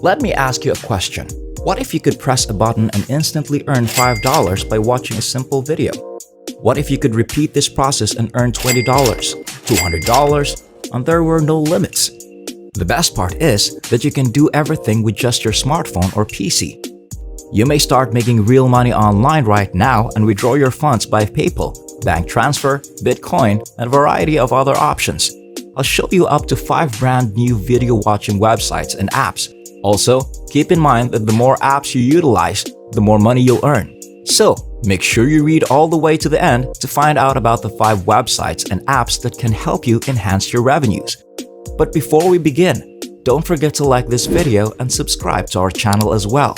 Let me ask you a question. What if you could press a button and instantly earn $5 by watching a simple video? What if you could repeat this process and earn $20, $200, and there were no limits? The best part is that you can do everything with just your smartphone or PC. You may start making real money online right now and withdraw your funds by PayPal, bank transfer, Bitcoin, and a variety of other options. I'll show you up to 5 brand new video watching websites and apps. Also, keep in mind that the more apps you utilize, the more money you'll earn. So, make sure you read all the way to the end to find out about the 5 websites and apps that can help you enhance your revenues. But before we begin, don't forget to like this video and subscribe to our channel as well.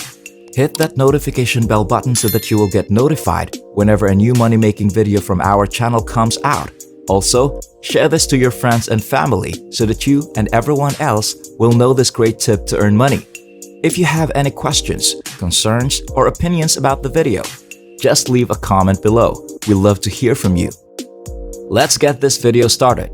Hit that notification bell button so that you will get notified whenever a new money-making video from our channel comes out. Also, share this to your friends and family so that you and everyone else will know this great tip to earn money. If you have any questions, concerns, or opinions about the video, just leave a comment below. We love to hear from you. Let's get this video started.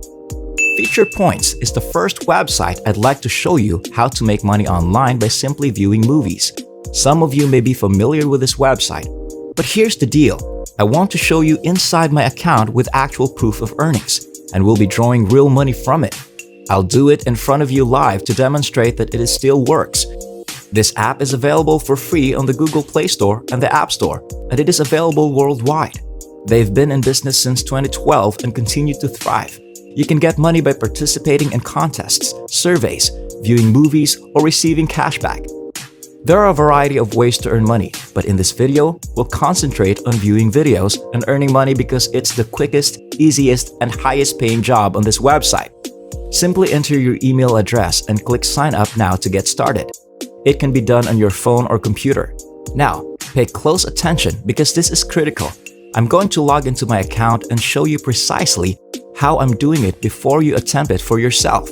FeaturePoints is the first website I'd like to show you how to make money online by simply viewing movies. Some of you may be familiar with this website, but here's the deal. I want to show you inside my account with actual proof of earnings, and we'll be drawing real money from it. I'll do it in front of you live to demonstrate that it still works. This app is available for free on the Google Play Store and the App Store, and it is available worldwide. They've been in business since 2012 and continue to thrive. You can get money by participating in contests, surveys, viewing movies, or receiving cashback. There are a variety of ways to earn money, but in this video, we'll concentrate on viewing videos and earning money because it's the quickest, easiest, and highest paying job on this website. Simply enter your email address and click sign up now to get started. It can be done on your phone or computer. Now, pay close attention because this is critical. I'm going to log into my account and show you precisely how I'm doing it before you attempt it for yourself.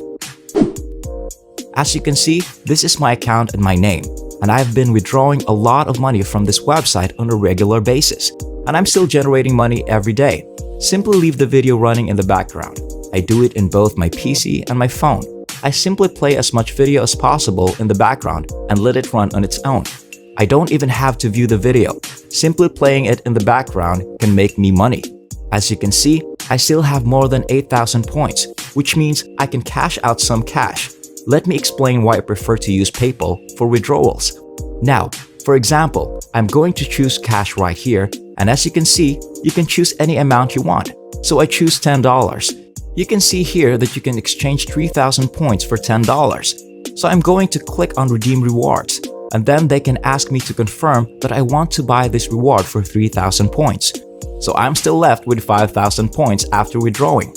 As you can see, this is my account and my name, and I've been withdrawing a lot of money from this website on a regular basis, and I'm still generating money every day. Simply leave the video running in the background. I do it in both my PC and my phone. I simply play as much video as possible in the background and let it run on its own. I don't even have to view the video. Simply playing it in the background can make me money. As you can see, I still have more than 8,000 points, which means I can cash out some cash. Let me explain why I prefer to use PayPal for withdrawals. Now, for example, I'm going to choose cash right here, and as you can see, you can choose any amount you want. So I choose $10. You can see here that you can exchange 3,000 points for $10. So I'm going to click on Redeem Rewards, and then they can ask me to confirm that I want to buy this reward for 3,000 points. So I'm still left with 5,000 points after withdrawing.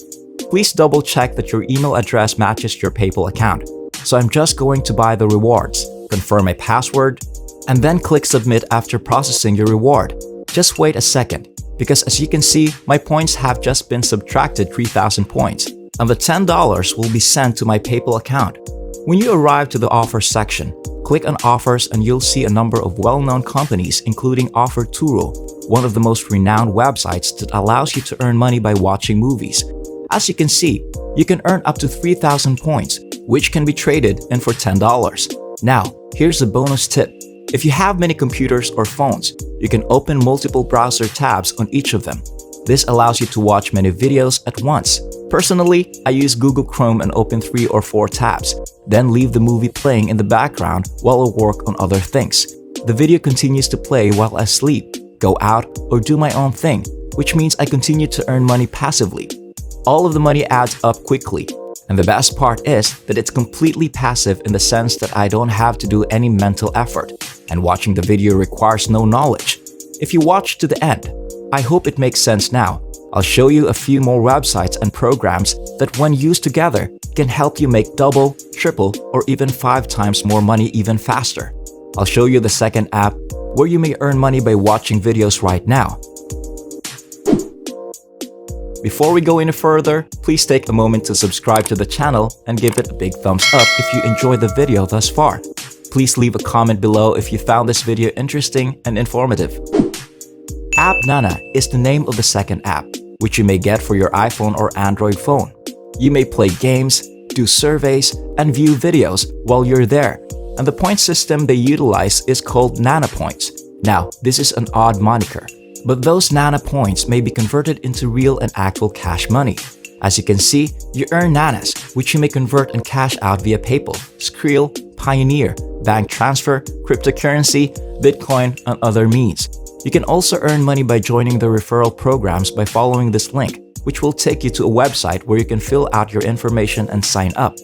Please double check that your email address matches your PayPal account. So I'm just going to buy the rewards, confirm my password, and then click submit after processing your reward. Just wait a second, because as you can see, my points have just been subtracted 3,000 points, and the $10 will be sent to my PayPal account. When you arrive to the offers section, click on offers and you'll see a number of well-known companies including OfferTuro, one of the most renowned websites that allows you to earn money by watching movies. As you can see, you can earn up to 3,000 points, which can be traded in for $10. Now, here's a bonus tip. If you have many computers or phones, you can open multiple browser tabs on each of them. This allows you to watch many videos at once. Personally, I use Google Chrome and open 3 or 4 tabs, then leave the movie playing in the background while I work on other things. The video continues to play while I sleep, go out, or do my own thing, which means I continue to earn money passively. All of the money adds up quickly. And the best part is that it's completely passive in the sense that I don't have to do any mental effort, and watching the video requires no knowledge. If you watch to the end, I hope it makes sense now. I'll show you a few more websites and programs that when used together can help you make double, triple, or even 5 times more money even faster. I'll show you the second app where you may earn money by watching videos right now. Before we go any further, please take a moment to subscribe to the channel and give it a big thumbs up if you enjoyed the video thus far. Please leave a comment below if you found this video interesting and informative. AppNana is the name of the second app, which you may get for your iPhone or Android phone. You may play games, do surveys, and view videos while you're there. and the point system they utilize is called NanaPoints. Now, this is an odd moniker, but those NanaPoints may be converted into real and actual cash money. As you can see, you earn nanas, which you may convert and cash out via PayPal, Skrill, Pioneer, bank transfer, cryptocurrency, Bitcoin, and other means. You can also earn money by joining the referral programs by following this link, which will take you to a website where you can fill out your information and sign up.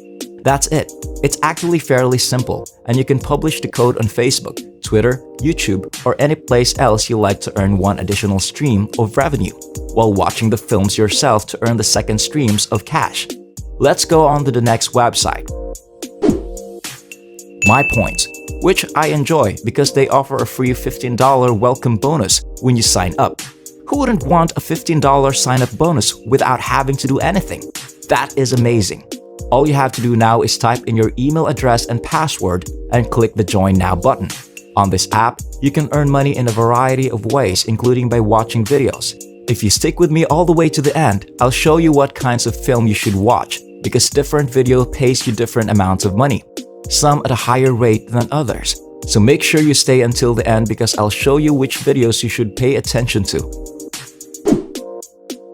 That's it. It's actually fairly simple, and you can publish the code on Facebook, Twitter, YouTube, or any place else you like to earn one additional stream of revenue, while watching the films yourself to earn the second streams of cash. Let's go on to the next website. MyPoints, which I enjoy because they offer a free $15 welcome bonus when you sign up. Who wouldn't want a $15 sign-up bonus without having to do anything? That is amazing. All you have to do now is type in your email address and password and click the Join Now button. On this app, you can earn money in a variety of ways, including by watching videos. If you stick with me all the way to the end, I'll show you what kinds of film you should watch, because different video pays you different amounts of money, some at a higher rate than others. So make sure you stay until the end because I'll show you which videos you should pay attention to.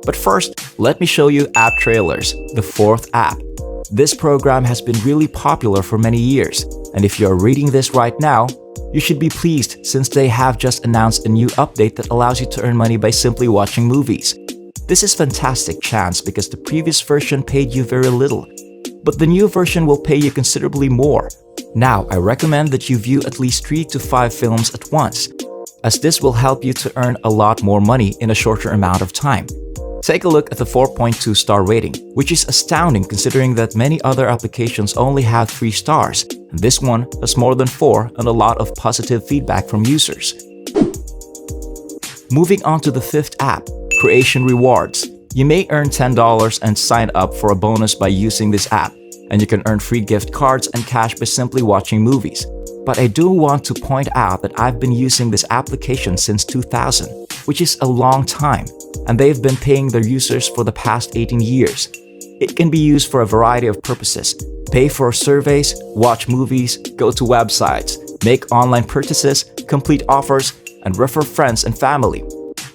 But first, let me show you AppTrailers, the fourth app. This program has been really popular for many years, and if you are reading this right now, you should be pleased since they have just announced a new update that allows you to earn money by simply watching movies. This is fantastic chance because the previous version paid you very little, but the new version will pay you considerably more. Now, I recommend that you view at least 3 to 5 films at once, as this will help you to earn a lot more money in a shorter amount of time. Take a look at the 4.2 star rating, which is astounding considering that many other applications only have 3 stars, and this one has more than 4 and a lot of positive feedback from users. Moving on to the fifth app, Creation Rewards. You may earn $10 and sign up for a bonus by using this app, and you can earn free gift cards and cash by simply watching movies. But I do want to point out that I've been using this application since 2000, which is a long time, and they've been paying their users for the past 18 years. It can be used for a variety of purposes. Pay for surveys, watch movies, go to websites, make online purchases, complete offers, and refer friends and family.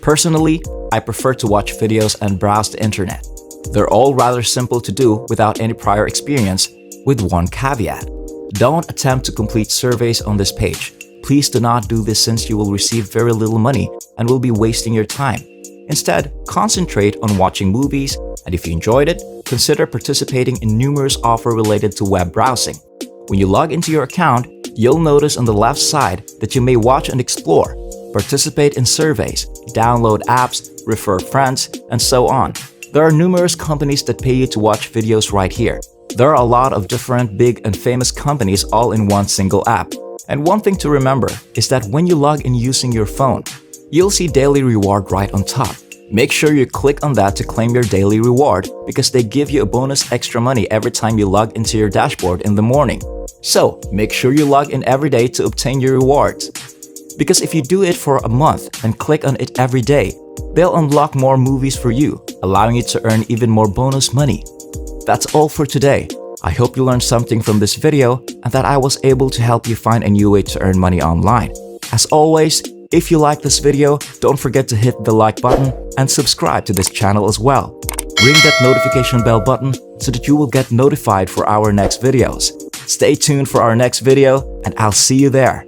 Personally, I prefer to watch videos and browse the internet. They're all rather simple to do without any prior experience, with one caveat. Don't attempt to complete surveys on this page. Please do not do this since you will receive very little money and will be wasting your time. Instead, concentrate on watching movies, and if you enjoyed it, consider participating in numerous offers related to web browsing. When you log into your account, you'll notice on the left side that you may watch and explore, participate in surveys, download apps, refer friends, and so on. There are numerous companies that pay you to watch videos right here. There are a lot of different big and famous companies all in one single app. And one thing to remember is that when you log in using your phone, you'll see daily reward right on top. Make sure you click on that to claim your daily reward because they give you a bonus extra money every time you log into your dashboard in the morning. So make sure you log in every day to obtain your rewards. Because if you do it for a month and click on it every day, they'll unlock more movies for you, allowing you to earn even more bonus money. That's all for today. I hope you learned something from this video and that I was able to help you find a new way to earn money online. As always, if you like this video, don't forget to hit the like button and subscribe to this channel as well. Ring that notification bell button so that you will get notified for our next videos. Stay tuned for our next video and I'll see you there.